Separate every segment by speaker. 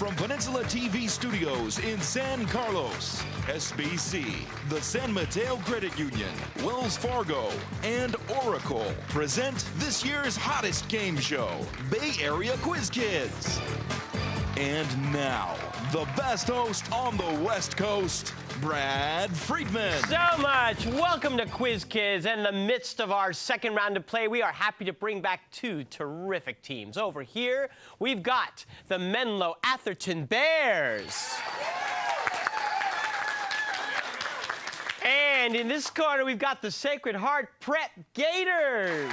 Speaker 1: from Peninsula TV Studios in San Carlos, SBC, the San Mateo Credit Union, Wells Fargo, and Oracle present this year's hottest game show, Bay Area Quiz Kids. And now, the best host on the West Coast, Brad Friedman.
Speaker 2: So much. Welcome to Quiz Kids. In the midst of our second round of play, we are happy to bring back two terrific teams. Over here, we've got the Menlo Atherton Bears. And in this corner, we've got the Sacred Heart Prep Gators.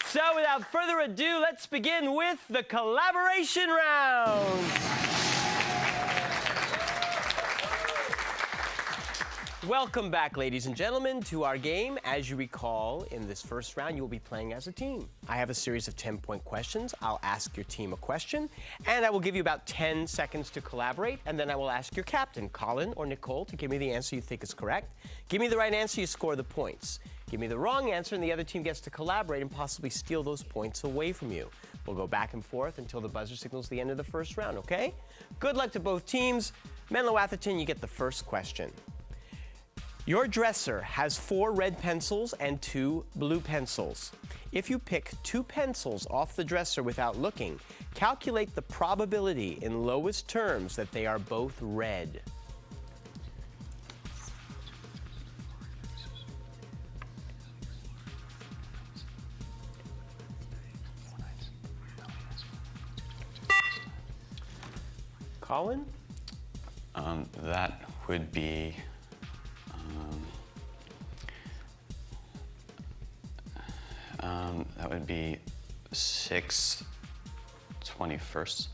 Speaker 2: So without further ado, let's begin with the collaboration round. Welcome back, ladies and gentlemen, to our game. As you recall, in this first round, you will be playing as a team. I have a series of 10-point questions. I'll ask your team a question, and I will give you about 10 seconds to collaborate, and then I will ask your captain, Colin or Nicole, to give me the answer you think is correct. Give me the right answer, you score the points. Give me the wrong answer, and the other team gets to collaborate and possibly steal those points away from you. We'll go back and forth until the buzzer signals the end of the first round, okay? Good luck to both teams. Menlo Atherton, you get the first question. Your dresser has 4 red pencils and 2 blue pencils. If you pick 2 pencils off the dresser without looking, calculate the probability in lowest terms that they are both red. Colin?
Speaker 3: That would be that would be 6/21.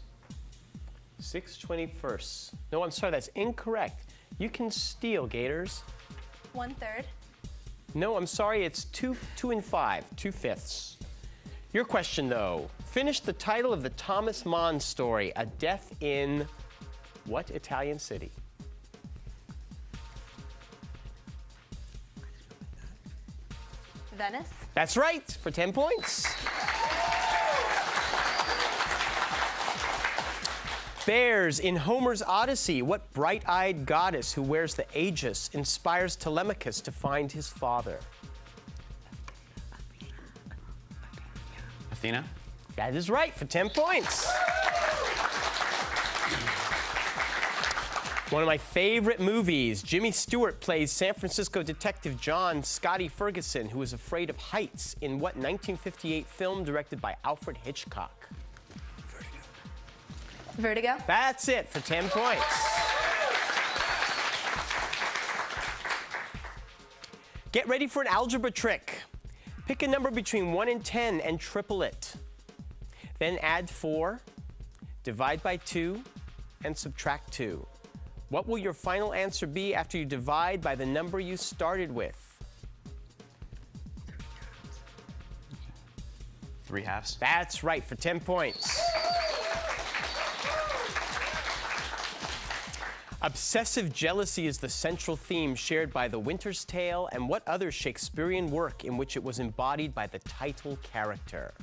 Speaker 2: 6/21. No, I'm sorry, that's incorrect. You can steal, Gators.
Speaker 4: 1/3.
Speaker 2: No, I'm sorry, it's 2 and 5, 2/5. Your question, though. Finish the title of the Thomas Mann story, A Death in what Italian city?
Speaker 4: Venice.
Speaker 2: That's right, for 10 points. Bears, in Homer's Odyssey, what bright-eyed goddess who wears the aegis inspires Telemachus to find his father?
Speaker 3: Athena?
Speaker 2: That is right, for 10 points. One of my favorite movies, Jimmy Stewart plays San Francisco detective John Scotty Ferguson, who is afraid of heights, in what 1958 film directed by Alfred Hitchcock?
Speaker 4: Vertigo.
Speaker 2: That's it, for 10 points. Get ready for an algebra trick. Pick a number between 1 and 10 and triple it. Then add 4, divide by 2, and subtract 2. What will your final answer be after you divide by the number you started with?
Speaker 3: 3/2.
Speaker 2: That's right, for 10 points. Obsessive jealousy is the central theme shared by The Winter's Tale and what other Shakespearean work in which it was embodied by the title character?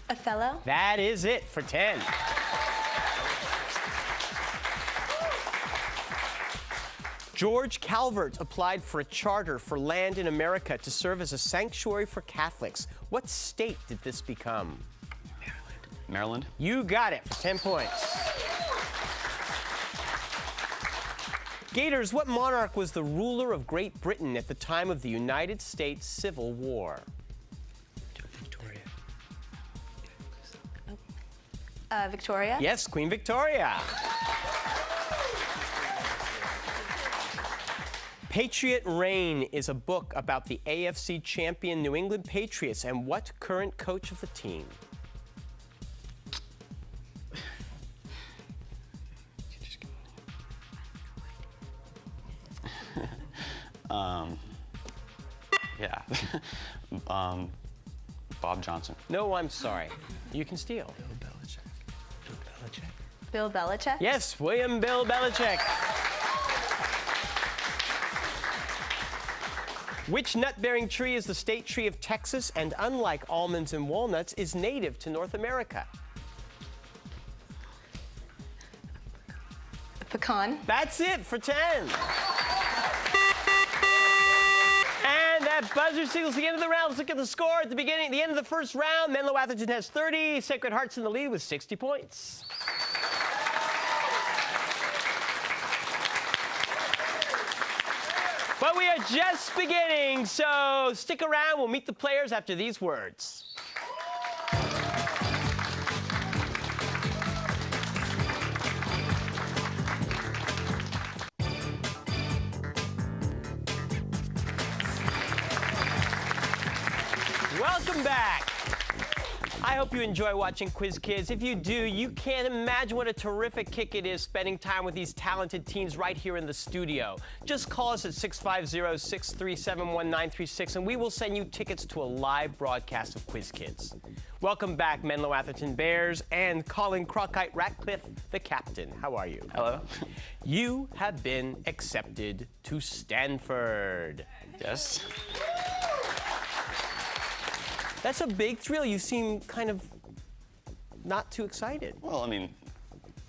Speaker 4: Othello.
Speaker 2: That is it, for 10. George Calvert applied for a charter for land in America to serve as a sanctuary for Catholics. What state did this become?
Speaker 3: Maryland?
Speaker 2: You got it, for 10 points. Gators, what monarch was the ruler of Great Britain at the time of the United States Civil War?
Speaker 5: Victoria.
Speaker 4: Victoria.
Speaker 2: Yes, Queen Victoria. Patriot Reign is a book about the AFC champion New England Patriots and what current coach of the team?
Speaker 3: Yeah. Bob Johnson.
Speaker 2: No, I'm sorry. You can steal.
Speaker 5: Bill Belichick. Bill Belichick.
Speaker 4: Bill Belichick.
Speaker 2: Yes, William Bill Belichick. Which nut-bearing tree is the state tree of Texas and, unlike almonds and walnuts, is native to North America?
Speaker 4: Pecan.
Speaker 2: That's it for 10. And that buzzer signals the end of the round. Let's look at the score at the end of the first round. Menlo Atherton has 30. Sacred Heart's in the lead with 60 points. But we are just beginning, so stick around. We'll meet the players after these words. Welcome back. I hope you enjoy watching Quiz Kids. If you do, you can't imagine what a terrific kick it is spending time with these talented teens right here in the studio. Just call us at 650-637-1936 and we will send you tickets to a live broadcast of Quiz Kids. Welcome back, Menlo Atherton Bears and Colin Cronkite Ratcliffe, the captain. How are you?
Speaker 3: Hello.
Speaker 2: You have been accepted to Stanford.
Speaker 3: Yes.
Speaker 2: That's a big thrill. You seem kind of not too excited.
Speaker 3: Well, I mean,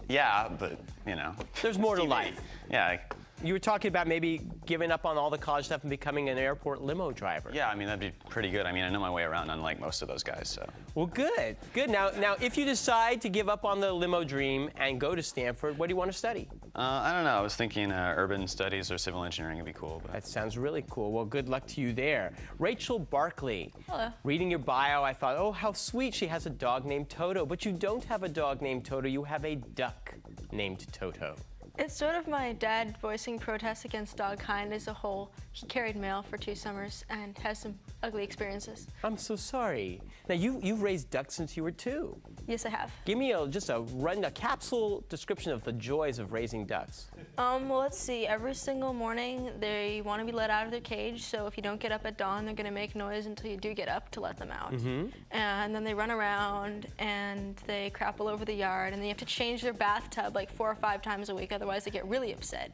Speaker 3: yeah, but, you know.
Speaker 2: There's more to life.
Speaker 3: Yeah.
Speaker 2: You were talking about maybe giving up on all the college stuff and becoming an airport limo driver.
Speaker 3: Yeah, I mean, that'd be pretty good. I mean, I know my way around, unlike most of those guys, so.
Speaker 2: Well, good. Good. Now, if you decide to give up on the limo dream and go to Stanford, what do you want to study?
Speaker 3: I don't know. I was thinking urban studies or civil engineering would be cool. But.
Speaker 2: That sounds really cool. Well, good luck to you there. Rachel Barkley.
Speaker 4: Hello.
Speaker 2: Reading your bio, I thought, oh, how sweet. She has a dog named Toto. But you don't have a dog named Toto. You have a duck named Toto.
Speaker 6: It's sort of my dad voicing protests against dogkind as a whole. He carried mail for 2 summers and has some ugly experiences.
Speaker 2: I'm so sorry. Now, you've raised ducks since you were 2.
Speaker 6: Yes, I have.
Speaker 2: Give me a capsule description of the joys of raising ducks.
Speaker 6: Well, let's see. Every single morning, they want to be let out of their cage, so if you don't get up at dawn, they're going to make noise until you do get up to let them out.
Speaker 2: Mm-hmm.
Speaker 6: And then they run around, and they crap all over the yard, and they have to change their bathtub like 4 or 5 times a week, otherwise they get really upset.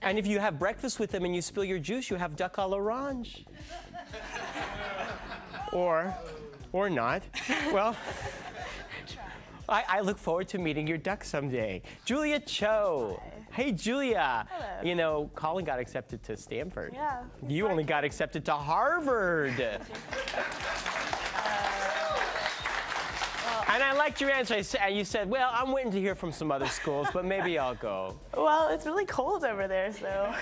Speaker 2: And if you have breakfast with them and you spill your juice, you have duck à l'orange. or not. Well, I look forward to meeting your duck someday. Julia Cho. Hey, Julia.
Speaker 6: Hello.
Speaker 2: You know, Colin got accepted to Stanford.
Speaker 6: Yeah.
Speaker 2: You only got accepted to Harvard. And I liked your answer. You said, well, I'm waiting to hear from some other schools, but maybe I'll go.
Speaker 7: Well, it's really cold over there, so.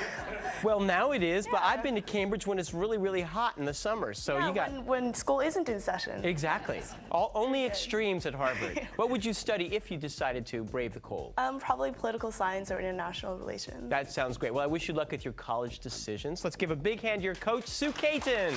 Speaker 2: Well, now it is, but I've been to Cambridge when it's really, really hot in the summer, so
Speaker 7: Yeah,
Speaker 2: you got...
Speaker 7: when school isn't in session.
Speaker 2: Exactly. Only extremes at Harvard. What would you study if you decided to brave the cold?
Speaker 7: Probably political science or international relations.
Speaker 2: That sounds great. Well, I wish you luck with your college decisions. Let's give a big hand to your coach, Sue Caton.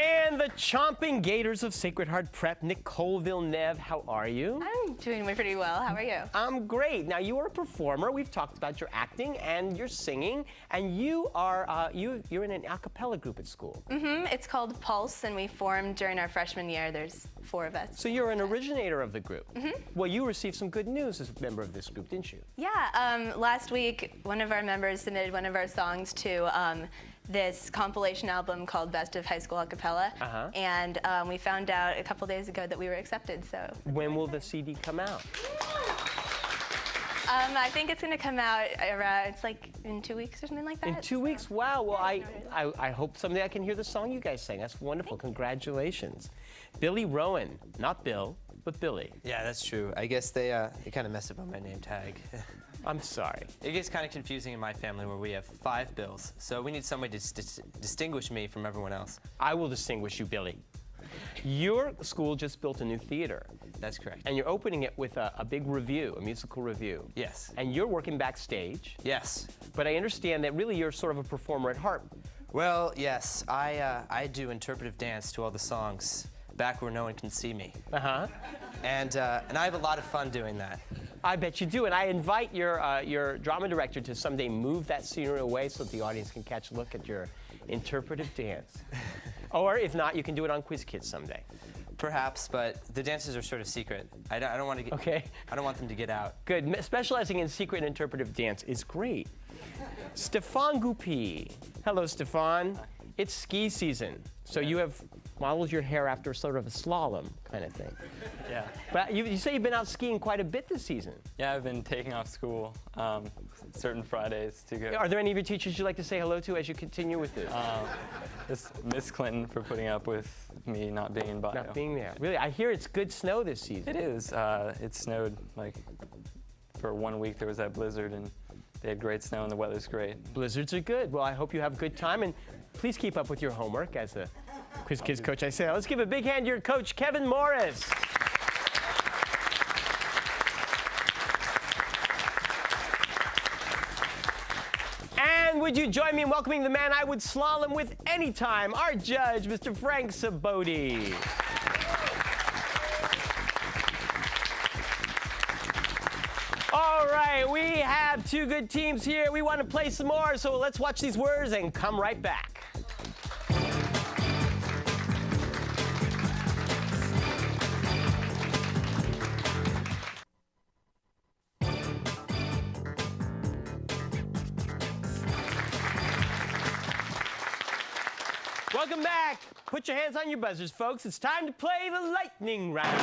Speaker 2: And the chomping gators of Sacred Heart Prep, Nicole Villeneuve, how are you?
Speaker 4: I'm doing pretty well. How are you?
Speaker 2: I'm great. Now, you are a performer. We've talked about your acting and your singing, and you are you're in an a cappella group at school.
Speaker 4: Mm-hmm. It's called Pulse, and we formed during our freshman year. There's 4 of us.
Speaker 2: So you're an originator of the group. Mm-hmm. Well, you received some good news as a member of this group, didn't you?
Speaker 4: Yeah. Last week, one of our members submitted one of our songs to this compilation album called Best of High School A Cappella.
Speaker 2: Uh-huh.
Speaker 4: And we found out a couple days ago that we were accepted, so.
Speaker 2: When will the CD come out?
Speaker 4: I think it's going to come out around, it's like in 2 weeks or something like that.
Speaker 2: In 2 weeks? Wow. Well, I hope someday I can hear the song you guys sang. That's wonderful. Congratulations. Billy Rowan. Not Bill, but Billy.
Speaker 5: Yeah, that's true. I guess they kind of messed up on my name tag.
Speaker 2: I'm sorry.
Speaker 5: It gets kind of confusing in my family where we have 5 Bills, so we need somebody to distinguish me from everyone else.
Speaker 2: I will distinguish you, Billy. Your school just built a new theater.
Speaker 5: That's correct.
Speaker 2: And you're opening it with a big review, a musical review.
Speaker 5: Yes.
Speaker 2: And you're working backstage.
Speaker 5: Yes.
Speaker 2: But I understand that really you're sort of a performer at heart.
Speaker 5: Well, yes. I do interpretive dance to all the songs back where no one can see me.
Speaker 2: Uh-huh.
Speaker 5: And I have a lot of fun doing that.
Speaker 2: I bet you do, and I invite your drama director to someday move that scenery away so that the audience can catch a look at your interpretive dance. Or if not, you can do it on Quiz Kids someday.
Speaker 5: Perhaps, but the dances are sort of secret. I don't want to get.
Speaker 2: Okay.
Speaker 5: I don't want them to get out.
Speaker 2: Good. Specializing in secret interpretive dance is great. Stefan Gupi. Hello, Stefan. It's ski season, so you have modeled your hair after sort of a slalom kind of thing.
Speaker 8: Yeah.
Speaker 2: But you say you've been out skiing quite a bit this season.
Speaker 8: Yeah, I've been taking off school certain Fridays to go.
Speaker 2: Are there any of your teachers you'd like to say hello to as you continue with this?
Speaker 8: Just Miss Clinton for putting up with me not being in bio.
Speaker 2: Not being there. Really, I hear it's good snow this season.
Speaker 8: It is. It snowed like for 1 week. There was that blizzard, and they had great snow, and the weather's great.
Speaker 2: Blizzards are good. Well, I hope you have a good time, and please keep up with your homework. As a Quiz Kids coach, I say, let's give a big hand to your coach, Kevin Morris. And would you join me in welcoming the man I would slalom with anytime, our judge, Mr. Frank Saboti. All right, we have two good teams here. We want to play some more, so let's watch these words and come right back. Welcome back. Put your hands on your buzzers, folks. It's time to play the lightning round.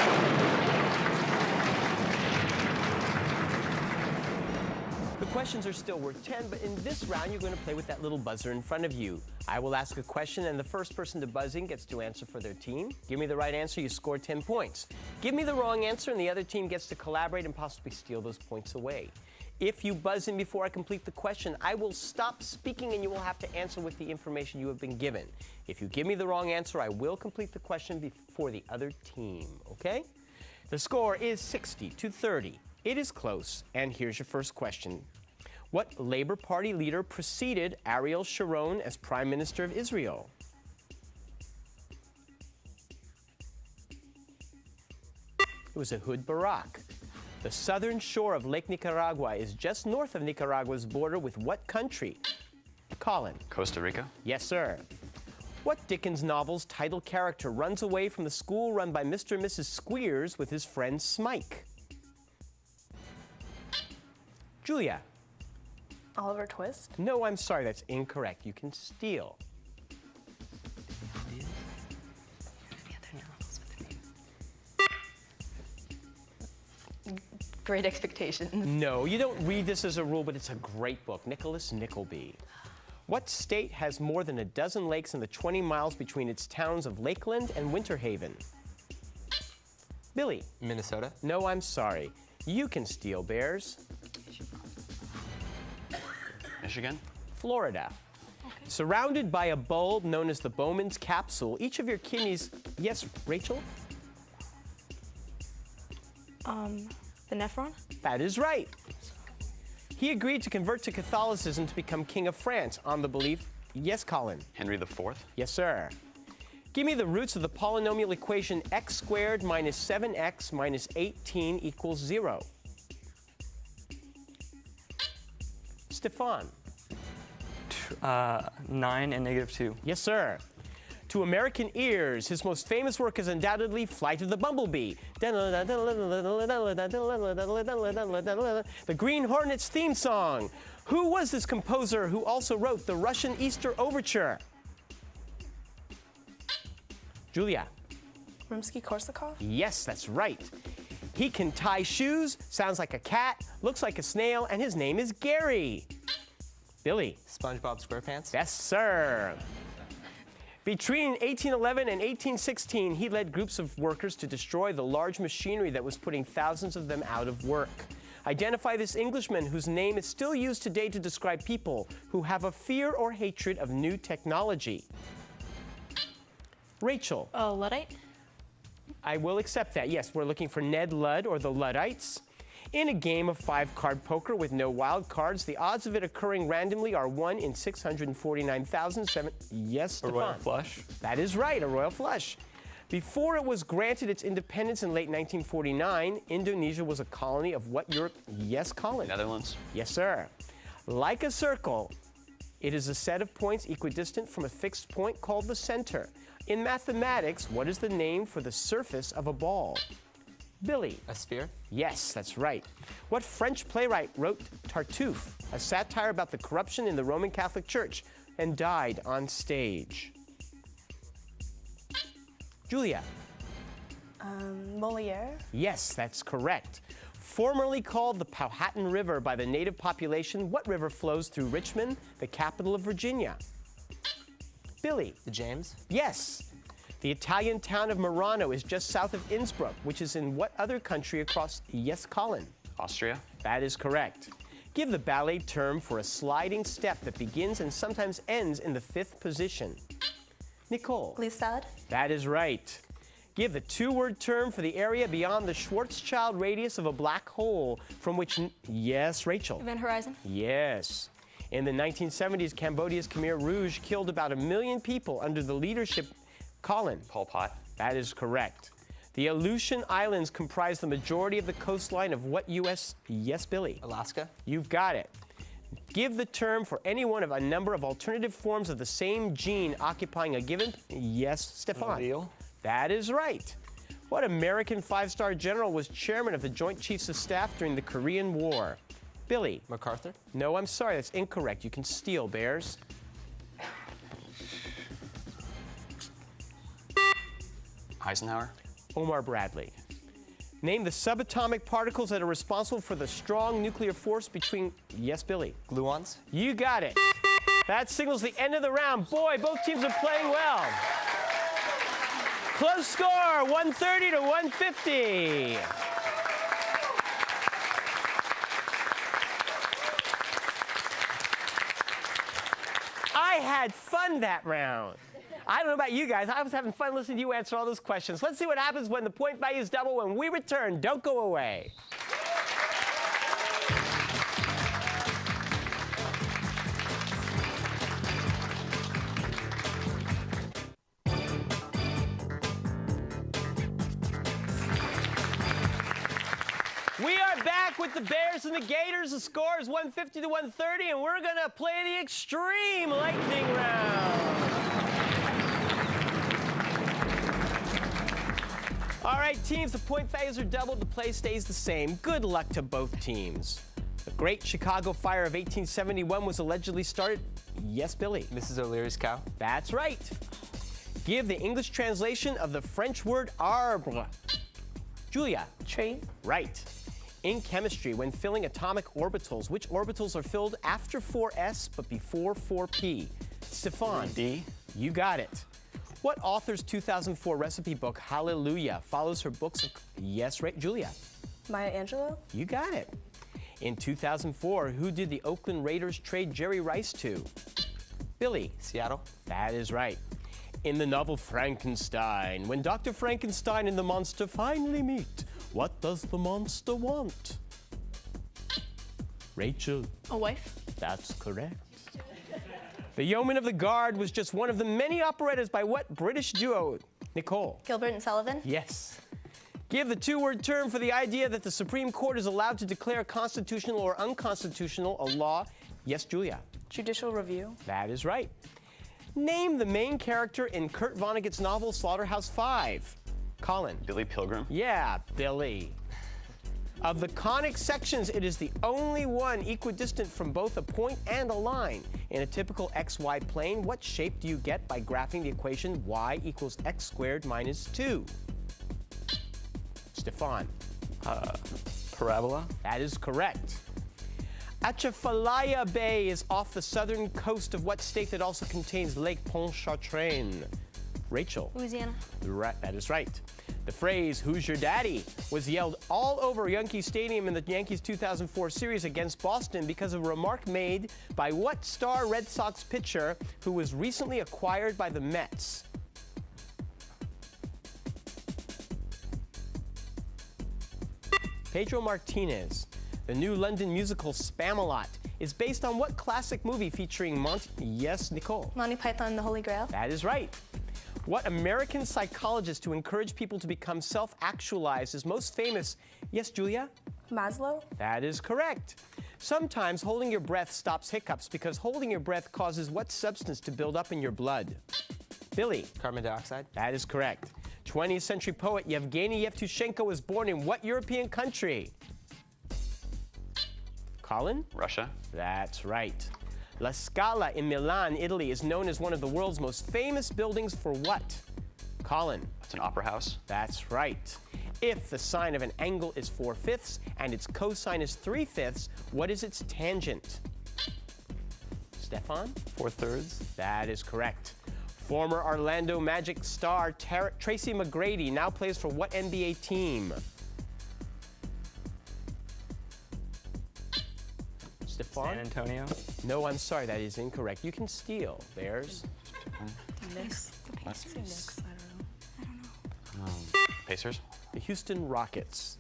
Speaker 2: The questions are still worth 10, but in this round, you're going to play with that little buzzer in front of you. I will ask a question, and the first person to buzz in gets to answer for their team. Give me the right answer, you score 10 points. Give me the wrong answer, and the other team gets to collaborate and possibly steal those points away. If you buzz in before I complete the question, I will stop speaking and you will have to answer with the information you have been given. If you give me the wrong answer, I will complete the question before the other team, okay? The score is 60-30. It is close, and here's your first question. What Labour Party leader preceded Ariel Sharon as Prime Minister of Israel? It was Ehud Barak. The southern shore of Lake Nicaragua is just north of Nicaragua's border with what country? Colin.
Speaker 3: Costa Rica?
Speaker 2: Yes, sir. What Dickens novel's title character runs away from the school run by Mr. and Mrs. Squeers with his friend Smike? Julia.
Speaker 7: Oliver Twist.
Speaker 2: No, I'm sorry, that's incorrect. You can steal.
Speaker 4: Great Expectations.
Speaker 2: No, you don't read this as a rule, but it's a great book. Nicholas Nickleby. What state has more than a dozen lakes in the 20 miles between its towns of Lakeland and Winter Haven? Billy.
Speaker 5: Minnesota?
Speaker 2: No, I'm sorry. You can steal, Bears.
Speaker 3: Michigan?
Speaker 2: Florida. Surrounded by a bulb known as the Bowman's capsule, each of your kidneys... Yes, Rachel?
Speaker 6: The nephron?
Speaker 2: That is right. He agreed to convert to Catholicism to become King of France on the belief... Yes, Colin?
Speaker 3: Henry IV?
Speaker 2: Yes, sir. Give me the roots of the polynomial equation x squared minus 7x minus 18 equals 0. Stefan?
Speaker 8: 9 and -2.
Speaker 2: Yes, sir. To American ears, his most famous work is undoubtedly Flight of the Bumblebee. The Green Hornets theme song. Who was this composer who also wrote the Russian Easter Overture? Julia.
Speaker 7: Rimsky-Korsakov.
Speaker 2: Yes, that's right. He can tie shoes, sounds like a cat, looks like a snail, and his name is Gary. Billy.
Speaker 5: SpongeBob SquarePants?
Speaker 2: Yes, sir. Between 1811 and 1816, he led groups of workers to destroy the large machinery that was putting thousands of them out of work. Identify this Englishman whose name is still used today to describe people who have a fear or hatred of new technology. Rachel.
Speaker 6: Oh, Luddite?
Speaker 2: I will accept that. Yes, we're looking for Ned Ludd or the Luddites. In a game of 5-card poker with no wild cards, the odds of it occurring randomly are 1 in 649,007. Yes, Stefan.
Speaker 8: A royal flush?
Speaker 2: That is right, a royal flush. Before it was granted its independence in late 1949, Indonesia was a colony of what Europe? Yes, Colin.
Speaker 3: Netherlands?
Speaker 2: Yes, sir. Like a circle, it is a set of points equidistant from a fixed point called the center. In mathematics, what is the name for the surface of a ball? Billy.
Speaker 5: A sphere?
Speaker 2: Yes, that's right. What French playwright wrote Tartuffe, a satire about the corruption in the Roman Catholic Church, and died on stage? Julia.
Speaker 7: Moliere.
Speaker 2: Yes, that's correct. Formerly called the Powhatan River by the native population, what river flows through Richmond, the capital of Virginia? Billy.
Speaker 5: The James?
Speaker 2: Yes. The Italian town of Murano is just south of Innsbruck, which is in what other country across? Yes, Colin.
Speaker 3: Austria?
Speaker 2: That is correct. Give the ballet term for a sliding step that begins and sometimes ends in the 5th position. Nicole.
Speaker 4: Glissade.
Speaker 2: That is right. Give the 2-word term for the area beyond the Schwarzschild radius of a black hole from which... Yes, Rachel.
Speaker 6: Event horizon.
Speaker 2: Yes. In the 1970s, Cambodia's Khmer Rouge killed about 1 million people under the leadership... Colin.
Speaker 3: Pol Pot?
Speaker 2: That is correct. The Aleutian Islands comprise the majority of the coastline of what U.S.? Yes, Billy.
Speaker 5: Alaska?
Speaker 2: You've got it. Give the term for any one of a number of alternative forms of the same gene occupying a given... Yes, Stefan.
Speaker 8: Allele?
Speaker 2: That is right. What American 5-star general was chairman of the Joint Chiefs of Staff during the Korean War? Billy.
Speaker 5: MacArthur?
Speaker 2: No, I'm sorry, that's incorrect. You can steal, Bears.
Speaker 3: Eisenhower?
Speaker 2: Omar Bradley. Name the subatomic particles that are responsible for the strong nuclear force between... Yes, Billy.
Speaker 5: Gluons?
Speaker 2: You got it. That signals the end of the round. Boy, both teams are playing well. Close score, 130 to 150. I had fun that round. I don't know about you guys. I was having fun listening to you answer all those questions. Let's see what happens when the point values double when we return. Don't go away. We are back with the Bears and the Gators. The score is 150 to 130, and we're going to play the Extreme Lightning Round. All right, teams, the point values are doubled. The play stays the same. Good luck to both teams. The Great Chicago Fire of 1871 was allegedly started... Yes, Billy.
Speaker 5: Mrs. O'Leary's cow?
Speaker 2: That's right. Give the English translation of the French word arbre. Julia.
Speaker 7: Tree.
Speaker 2: Right. In chemistry, when filling atomic orbitals, which orbitals are filled after 4s but before 4p? Stefan.
Speaker 8: D.
Speaker 2: You got it. What author's 2004 recipe book, Hallelujah, follows her books of... Yes, right, Julia.
Speaker 7: Maya Angelou.
Speaker 2: You got it. In 2004, who did the Oakland Raiders trade Jerry Rice to? Billy.
Speaker 5: Seattle?
Speaker 2: That is right. In the novel Frankenstein, when Dr. Frankenstein and the monster finally meet, what does the monster want? Rachel.
Speaker 6: A wife.
Speaker 2: That's correct. The Yeoman of the Guard was just one of the many operettas by what British duo? Nicole.
Speaker 4: Gilbert and Sullivan.
Speaker 2: Yes. Give the 2-word term for the idea that the Supreme Court is allowed to declare constitutional or unconstitutional a law. Yes, Julia.
Speaker 7: Judicial review.
Speaker 2: That is right. Name the main character in Kurt Vonnegut's novel Slaughterhouse-Five. Colin.
Speaker 3: Billy Pilgrim?
Speaker 2: Yeah, Billy. Of the conic sections, it is the only one equidistant from both a point and a line. In a typical xy plane, what shape do you get by graphing the equation y equals x squared minus 2? Stefan.
Speaker 8: Parabola?
Speaker 2: That is correct. Atchafalaya Bay is off the southern coast of what state that also contains Lake Pontchartrain? Rachel.
Speaker 6: Louisiana.
Speaker 2: Right, that is right. The phrase, "Who's your daddy?" was yelled all over Yankee Stadium in the Yankees 2004 series against Boston because of a remark made by what star Red Sox pitcher who was recently acquired by the Mets? Pedro Martinez. The new London musical Spamalot is based on what classic movie featuring Yes, Nicole.
Speaker 4: Monty Python and the Holy Grail.
Speaker 2: That is right. What American psychologist to encourage people to become self-actualized is most famous? Yes, Julia?
Speaker 7: Maslow.
Speaker 2: That is correct. Sometimes holding your breath stops hiccups because holding your breath causes what substance to build up in your blood? Billy.
Speaker 5: Carbon dioxide.
Speaker 2: That is correct. 20th century poet Yevgeny Yevtushenko was born in what European country? Colin?
Speaker 3: Russia.
Speaker 2: That's right. La Scala in Milan, Italy is known as one of the world's most famous buildings for what? Colin?
Speaker 3: It's an opera house.
Speaker 2: That's right. If the sine of an angle is 4/5 and its cosine is 3/5, what is its tangent? Stefan?
Speaker 8: 4/3.
Speaker 2: That is correct. Former Orlando Magic star Tracy McGrady now plays for what NBA team? Stefan?
Speaker 8: San Antonio.
Speaker 2: No, I'm sorry, that is incorrect. You can steal. Bears.
Speaker 7: Knicks. Knicks. I don't know.
Speaker 3: Pacers.
Speaker 2: The Houston Rockets.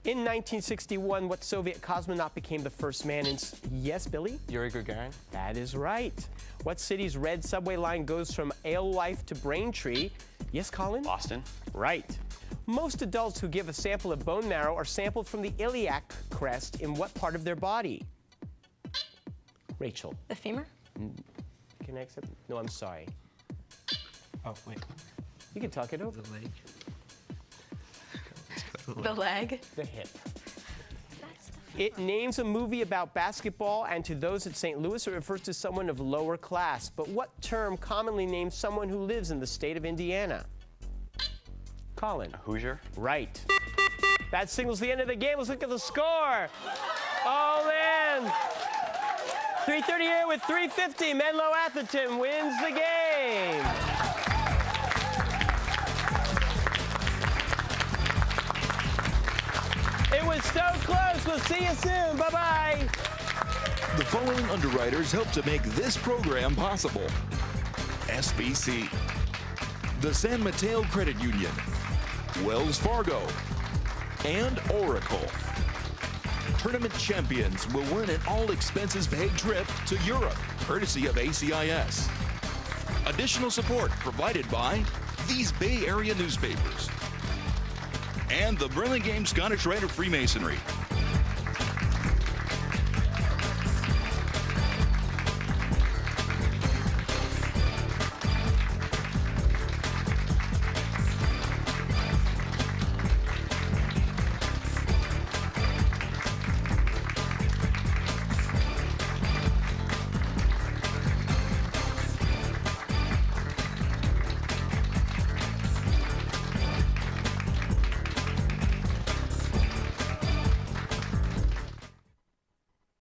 Speaker 2: In 1961, what Soviet cosmonaut became the first man in... Yes, Billy?
Speaker 5: Yuri Gagarin.
Speaker 2: That is right. What city's red subway line goes from Alewife to Braintree? Yes, Colin?
Speaker 3: Boston.
Speaker 2: Right. Most adults who give a sample of bone marrow are sampled from the iliac crest in what part of their body? Rachel.
Speaker 6: The femur?
Speaker 2: Can I accept? No, I'm sorry.
Speaker 5: Oh, wait.
Speaker 2: You can talk it over.
Speaker 5: The leg.
Speaker 4: The leg.
Speaker 2: The hip. It names a movie about basketball, and to those at St. Louis, it refers to someone of lower class. But what term commonly names someone who lives in the state of Indiana? Colin.
Speaker 3: A Hoosier.
Speaker 2: Right. That signals the end of the game. Let's look at the score. All in. 3:30 here with 3:50. Menlo Atherton wins the game. It was so close. We'll see you soon. Bye-bye.
Speaker 1: The following underwriters help to make this program possible: SBC, the San Mateo Credit Union, Wells Fargo, and Oracle. Tournament champions will win an all-expenses-paid trip to Europe, courtesy of ACIS. Additional support provided by these Bay Area newspapers and the Burlingame Scottish Rite of Freemasonry.